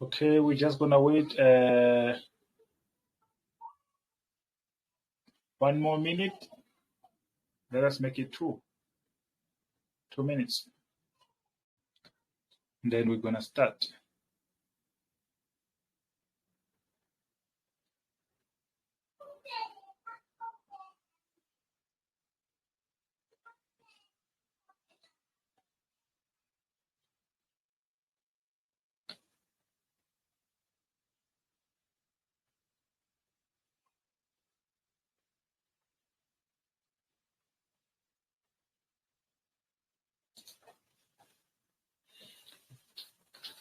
Okay, we're just gonna wait 1 more minute. Let us make it 2 minutes. And then we're gonna start.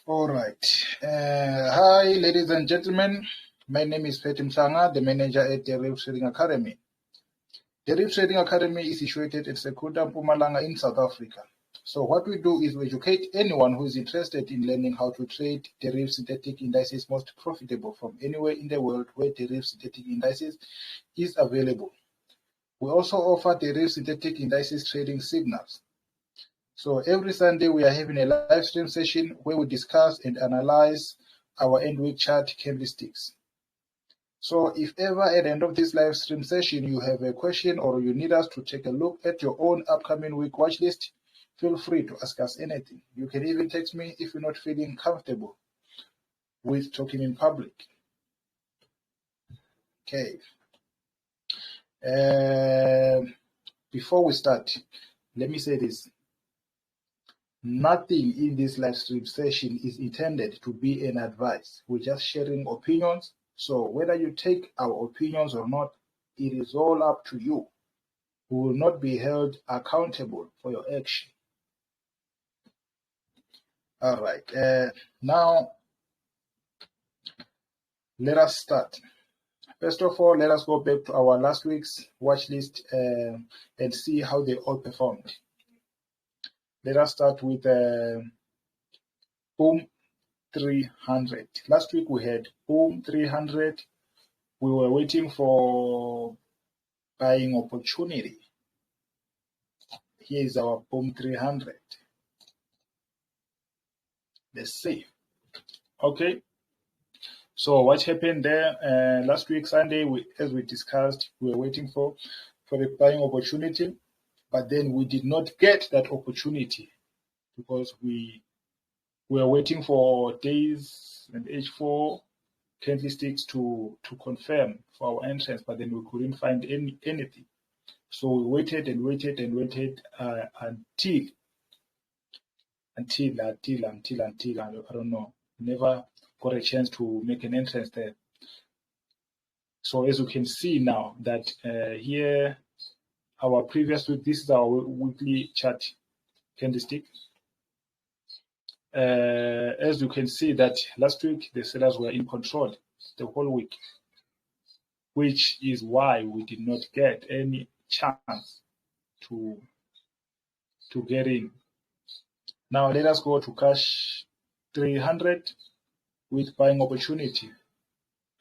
All right. Hi, ladies and gentlemen. My name is Petim Sanga, the manager at the Reef Trading Academy. The Reef Trading Academy is situated at Sekunda, Mpumalanga in South Africa. So what we do is we educate anyone who is interested in learning how to trade the Reef synthetic indices most profitable from anywhere in the world where the Reef synthetic indices is available. We also offer the Reef synthetic indices trading signals. So every Sunday we are having a live stream session where we discuss and analyze our end week chart candlesticks. So if ever at the end of this live stream session you have a question or you need us to take a look at your own upcoming week watch list, feel free to ask us anything. You can even text me if you're not feeling comfortable with talking in public. Okay. Before we start, let me say this. Nothing in this live stream session is intended to be an advice. We're just sharing opinions. So whether you take our opinions or not, it is all up to you. We will not be held accountable for your action. All right. Now, let us start. First of all, let us go back to our last week's watch list and see how they all performed. Let us start with Boom 300. Last week we had Boom 300. We were waiting for buying opportunity. Here is our Boom 300. Let's see. Okay. So what happened there? Last week Sunday, as we discussed, we were waiting for the buying opportunity, but then we did not get that opportunity because we were waiting for days and H4 candlesticks to confirm for our entrance, but then we couldn't find anything. So we waited and waited and waited until I don't know, never got a chance to make an entrance there. So as you can see now that here, our previous week, this is our weekly chart candlestick. As you can see that last week the sellers were in control the whole week, which is why we did not get any chance to get in. Now let us go to cash 300 with buying opportunity.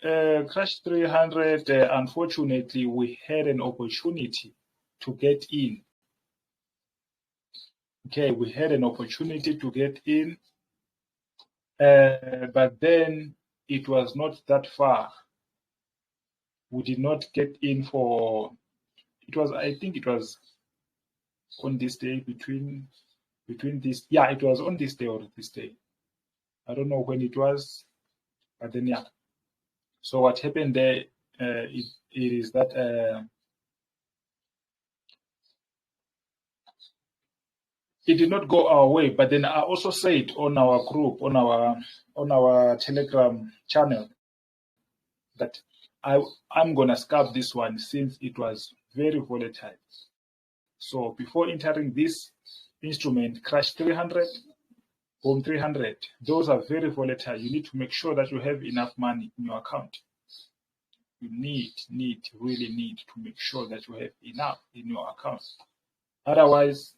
Cash 300, unfortunately, we had an opportunity to get in. Okay, we had an opportunity to get in, but then it was not that far. We did not get in for, I think it was on this day between this, yeah, it was on this day or this day. I don't know when it was, but then yeah. So what happened there, it is that it did not go our way. But then I also said on our group, on our Telegram channel, that I'm gonna scalp this one since it was very volatile. So before entering this instrument, crash 300, Boom 300, those are very volatile. You need to make sure that you have enough money in your account. You really need to make sure that you have enough in your account. Otherwise,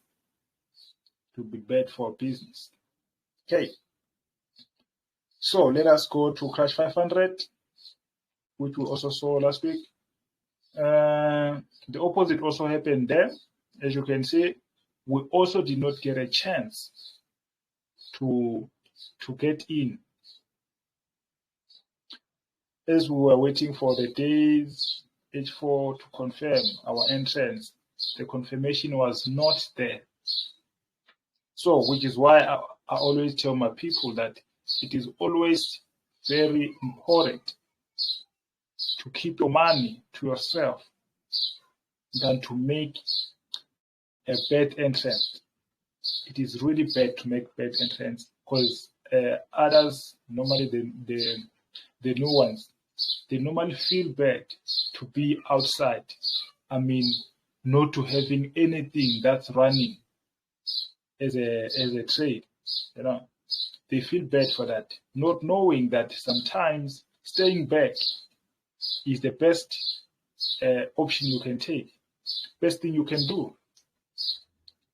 it will be bad for business. Okay. So let us go to crash 500, which we also saw last week. The opposite also happened there. As you can see, we also did not get a chance to get in. as we were waiting for the days H4 to confirm our entrance, the confirmation was not there. So, which is why I always tell my people that it is always very important to keep your money to yourself than to make a bad entrance. It is really bad to make bad entrance because others, normally the new ones, they normally feel bad to be outside. I mean, not to having anything that's running as a trade, you know. They feel bad for that, not knowing that sometimes staying back is the best option you can take, best thing you can do.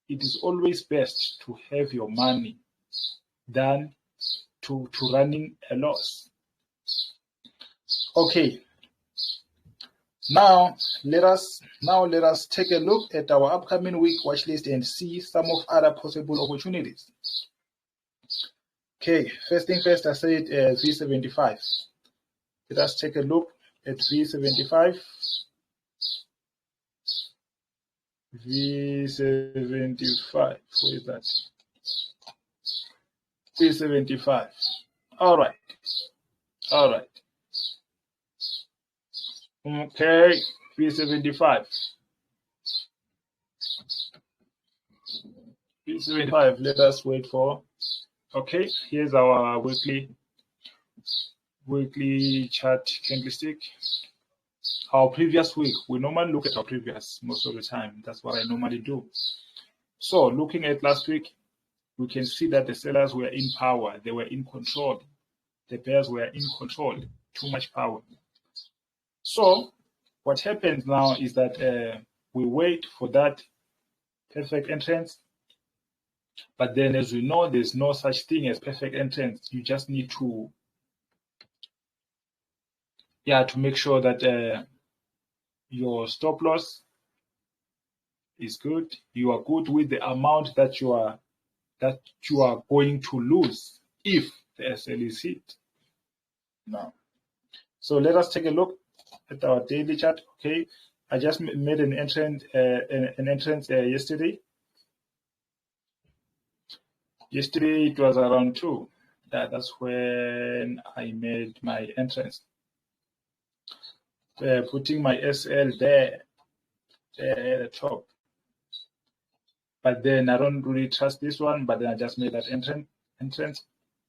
It is always best to have your money than to running a loss. Okay. Now let us take a look at our upcoming week watch list and see some of other possible opportunities. Okay, first thing first, I said V75. Let us take a look at V75. V75, what is that? V75. All right. Okay, V75. V75, let us wait for. Okay, here's our weekly chart candlestick. Our previous week, we normally look at our previous most of the time. That's what I normally do. So looking at last week, we can see that the sellers were in power. They were in control. The bears were in control. Too much power. So what happens now is that we wait for that perfect entrance. But then, as we know, there's no such thing as perfect entrance. You just need to make sure that your stop loss is good. You are good with the amount that you are going to lose if the SL is hit. Now, so let us take a look at our daily chart. Okay, I just made an entrance yesterday. Yesterday it was around 2. That's when I made my entrance. Putting my SL there at the top. But then I don't really trust this one, but then I just made that entrance.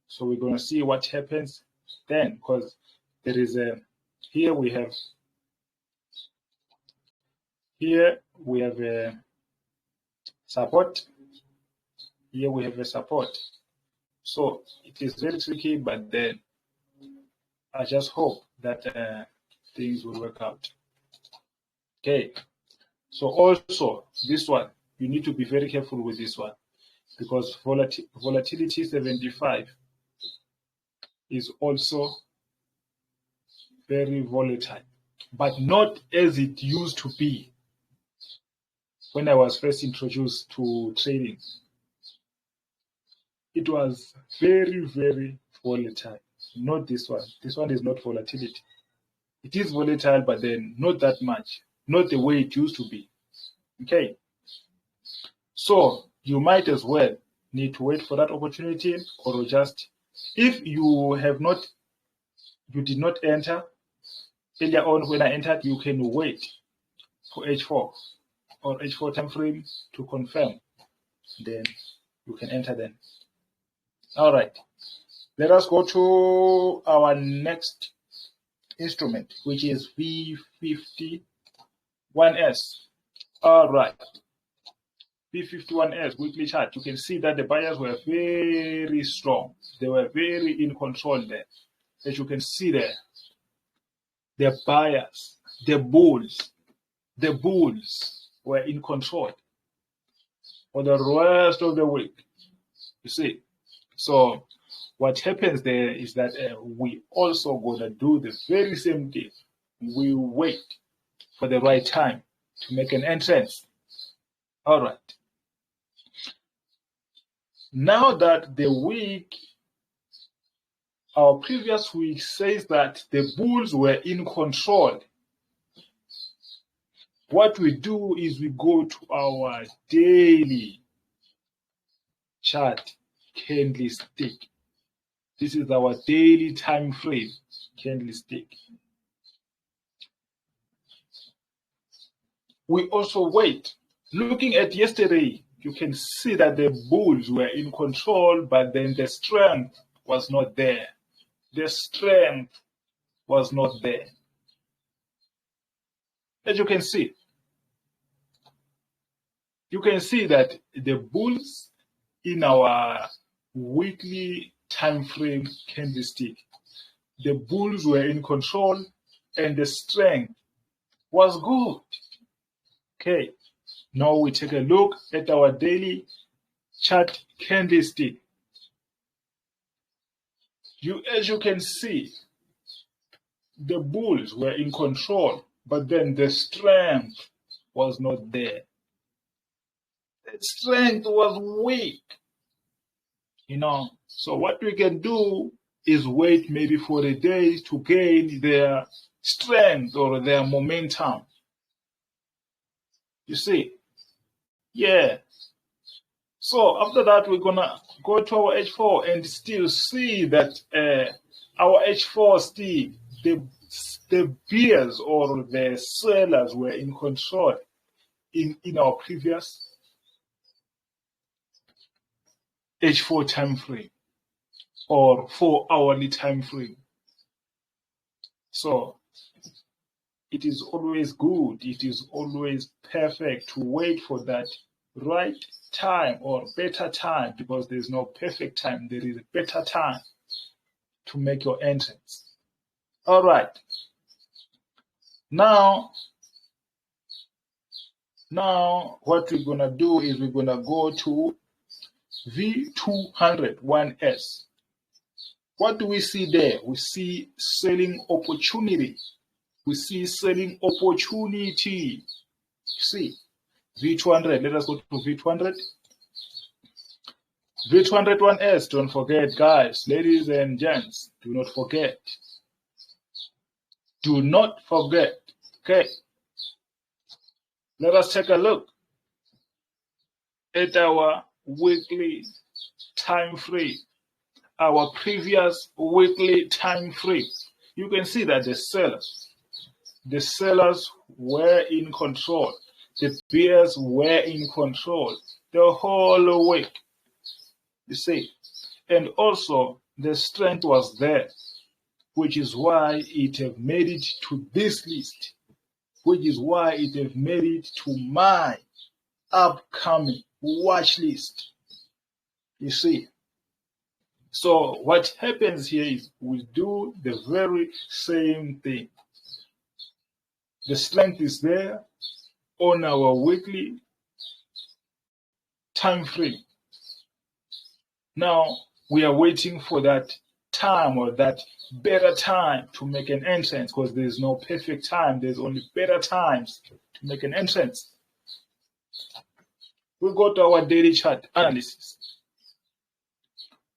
So we're going to see what happens then, because there is here we have a support. Here we have a support. So it is very tricky, but then I just hope that things will work out. Okay. So also this one, you need to be very careful with this one, because volatility 75 is also very volatile, but not as it used to be when I was first introduced to trading. It was very, very volatile. Not this one. This one is not volatility. It is volatile, but then not that much. Not the way it used to be. Okay. So you might as well need to wait for that opportunity, or just, if you did not enter earlier on when I entered, you can wait for H4 or H4 time frame to confirm. Then you can enter then. All right. Let us go to our next instrument, which is V51S. All right. V51S weekly chart. You can see that the buyers were very strong. They were very in control there. As you can see there, the buyers, the bulls were in control for the rest of the week. You see. So what happens there is that we also gonna do the very same thing. We wait for the right time to make an entrance. All right. Now that the week Our previous week says that the bulls were in control. What we do is we go to our daily chart candlestick. This is our daily time frame candlestick. We also wait. Looking at yesterday, you can see that the bulls were in control, but then the strength was not there. The strength was not there. As you can see that the bulls in our weekly time frame candlestick, the bulls were in control and the strength was good. Okay, now we take a look at our daily chart candlestick. As you can see, the bulls were in control, but then the strength was not there. The strength was weak, So what we can do is wait maybe for the days to gain their strength or their momentum. You see? Yeah. So after that, we're going to go to our H4 and still see that our H4 still, the bears or the sellers were in control in our previous H4 time frame or 4-hourly time frame. So it is always good, it is always perfect to wait for that right time or better time, because there is no perfect time, there is a better time to make your entrance. All right. Now what we're going to do is we're going to go to V201S. What do we see there? We see selling opportunity. We see selling opportunity. See, V200. Let us go to V200. V201S. Don't forget, guys, ladies and gents. Do not forget. Do not forget. Okay. Let us take a look at our weekly time frame. Our previous weekly time frame. You can see that the sellers were in control. The bears were in control the whole week. You see, and also the strength was there, which is why it have made it to this list, which is why it have made it to my upcoming watch list. You see. So what happens here is we do the very same thing. The strength is there on our weekly time frame. Now we are waiting for that time or that better time to make an entrance, because there is no perfect time. There's only better times to make an entrance. We go to our daily chart analysis.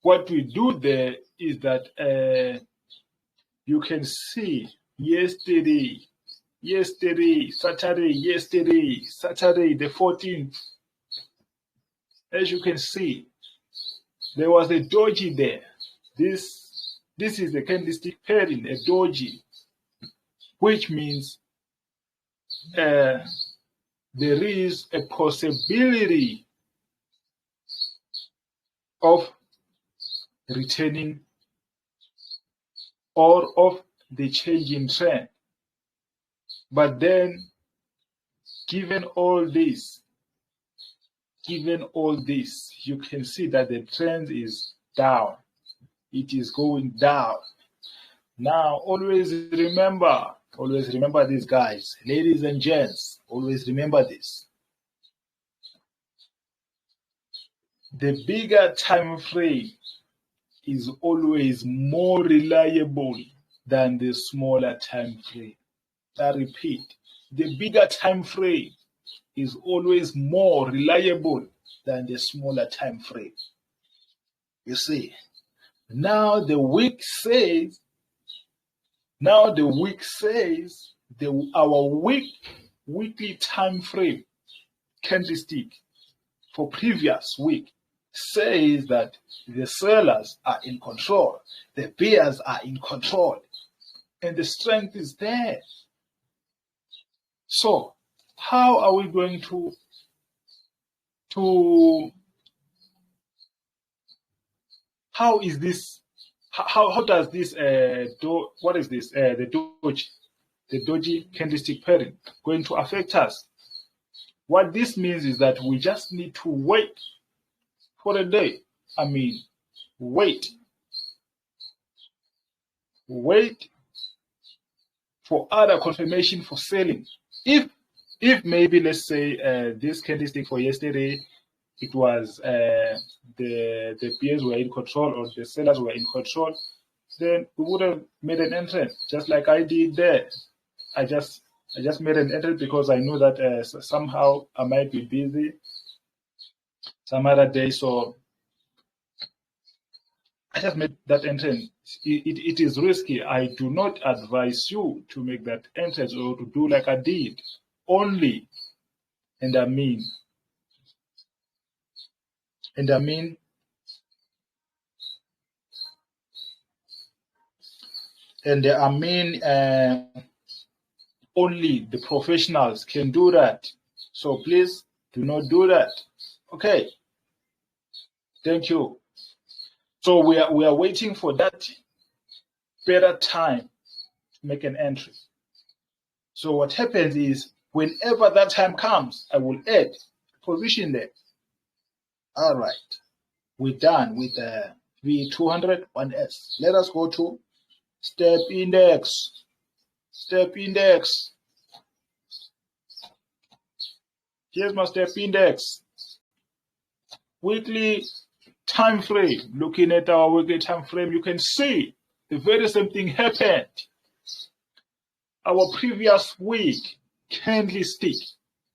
What we do there is that you can see yesterday, Saturday, the 14th. As you can see, there was a doji there. This is the candlestick pairing, a doji, which means there is a possibility of returning or of the change in trend. But then, given all this, you can see that the trend is down. It is going down. Now, always remember this, guys, ladies and gents, always remember this. The bigger time frame is always more reliable than the smaller time frame. I repeat, the bigger time frame is always more reliable than the smaller time frame. You see, Now the week says, our weekly time frame candlestick for previous week says that the sellers are in control, the buyers are in control, and the strength is there. So how are we going to how is this, how does this what is this, the doji candlestick pairing going to affect us? What this means is that we just need to wait for a day. I mean, wait for other confirmation for selling. If maybe, let's say, this candlestick for yesterday, it was the peers were in control or the sellers were in control, then we would have made an entrance, just like I did there. I just made an entrance because I knew that somehow I might be busy some other day, so I just made that entrance. It is risky. I do not advise you to make that entrance or to do like I did. Only, and I mean, only the professionals can do that. So please do not do that. Okay. Thank you. So we are waiting for that better time to make an entry. So what happens is, whenever that time comes, I will add position there. All right. We're done with the V200 1S. Let us go to step index. Step index. Here's my step index. Weekly time frame. Looking at our weekly time frame, you can see the very same thing happened. Our previous week candlestick.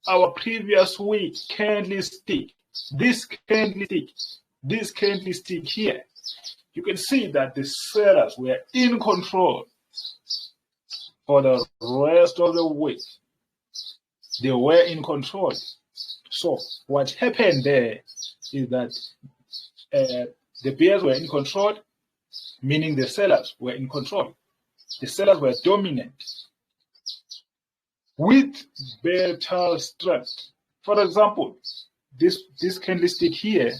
Our previous week candlestick. This candlestick here. You can see that the sellers were in control for the rest of the week. They were in control. So what happened there is that the buyers were in control, meaning the sellers were in control. The sellers were dominant with better strength. For example, this candlestick here,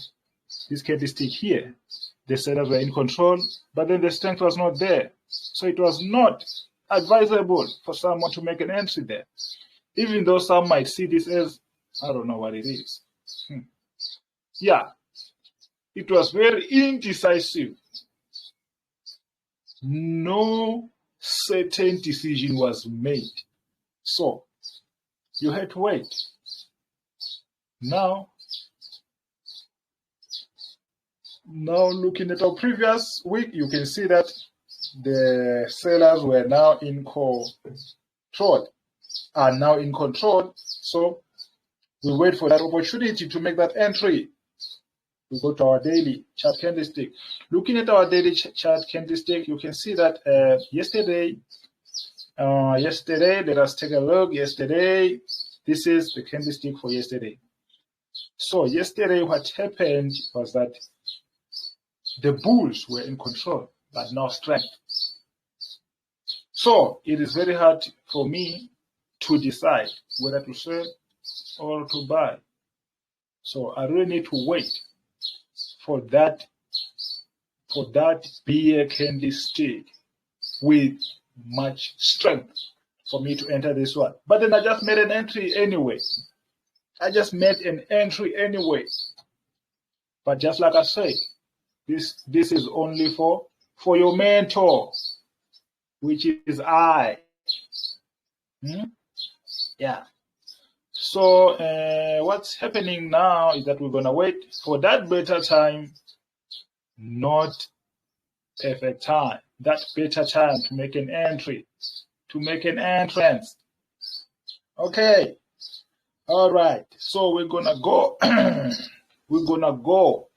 the sellers were in control, but then the strength was not there. So it was not advisable for someone to make an entry there. Even though some might see this as, I don't know what it is. Yeah, it was very indecisive. No certain decision was made. So you had to wait. Now looking at our previous week, you can see that the sellers were now in control, are now in control. So we wait for that opportunity to make that entry. We go to our daily chart candlestick. Looking at our daily chart candlestick, you can see that yesterday, let us take a look. Yesterday, this is the candlestick for yesterday. So yesterday, what happened was that the bulls were in control, but no strength. So it is very hard for me to decide whether to sell or to buy. So I really need to wait for that bear candlestick with much strength for me to enter this one. But then I just made an entry anyway. But just like I said, this is only for your mentor, which is I. Yeah. So what's happening now is that we're gonna wait for that better time, not perfect time. That better time to make an entry, to make an entrance. Okay. All right. So we're gonna go. We're gonna go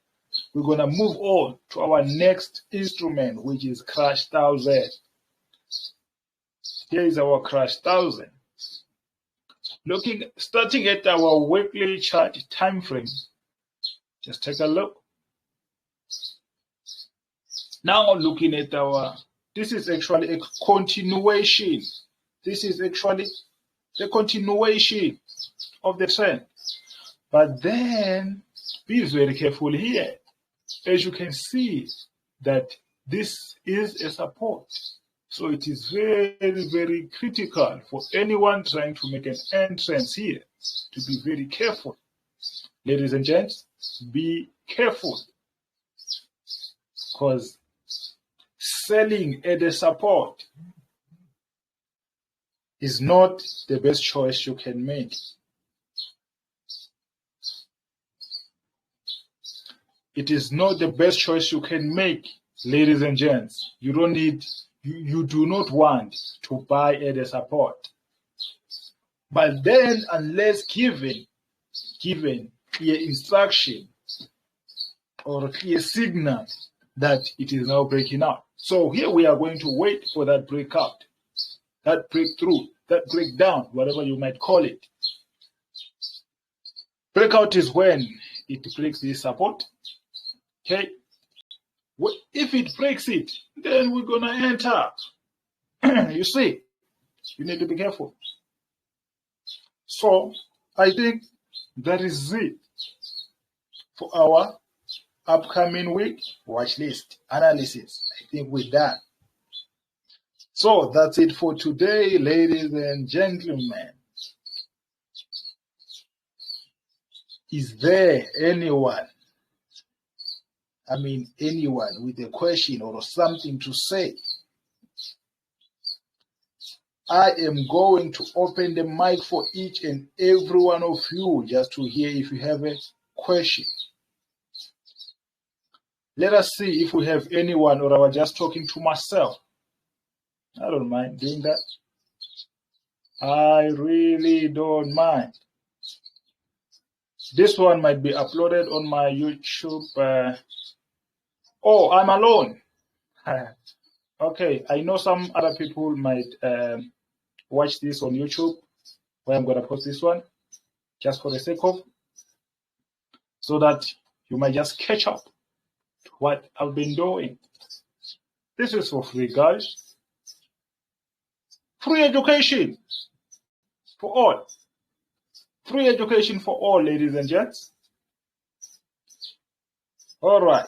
we're going to move on to our next instrument, which is crash 1000. Here is our crash 1000. Starting at our weekly chart time frame. Just take a look. Now looking at this is actually a continuation. This is actually the continuation of the trend. But then be very careful here. As you can see that this is a support. So it is very, very critical for anyone trying to make an entrance here to be very careful. Ladies and gents, be careful. Because selling at a support is not the best choice you can make. It is not the best choice you can make, ladies and gents. You do not want to buy at a support. But then, unless given clear instruction or a clear signal that it is now breaking out. So here we are going to wait for that breakout, that breakthrough, that breakdown, whatever you might call it. Breakout is when it breaks this support. Okay. If it breaks it, then we're going to enter. You see, you need to be careful. So I think that is it for our upcoming week watch list analysis. I think we're done. So that's it for today, ladies and gentlemen. Is there anyone with a question or something to say? I am going to open the mic for each and every one of you just to hear if you have a question. Let us see if we have anyone, or I was just talking to myself. I don't mind doing that. I really don't mind. This one might be uploaded on my YouTube. Oh, I'm alone. Okay, I know some other people might watch this on YouTube, where I'm going to post this one, just for the sake of, so that you might just catch up to what I've been doing. This is for free, guys. Free education for all. Free education for all, ladies and gents. All right.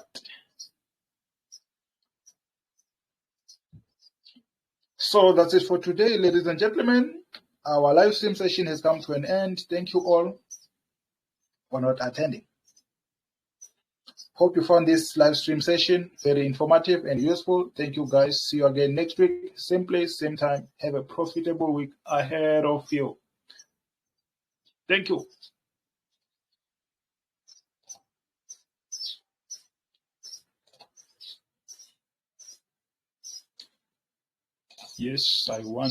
So that's it for today, ladies and gentlemen. Our live stream session has come to an end. Thank you all for not attending. Hope you found this live stream session very informative and useful. Thank you, guys. See you again next week. Same place, same time. Have a profitable week ahead of you. Thank you. Yes, I want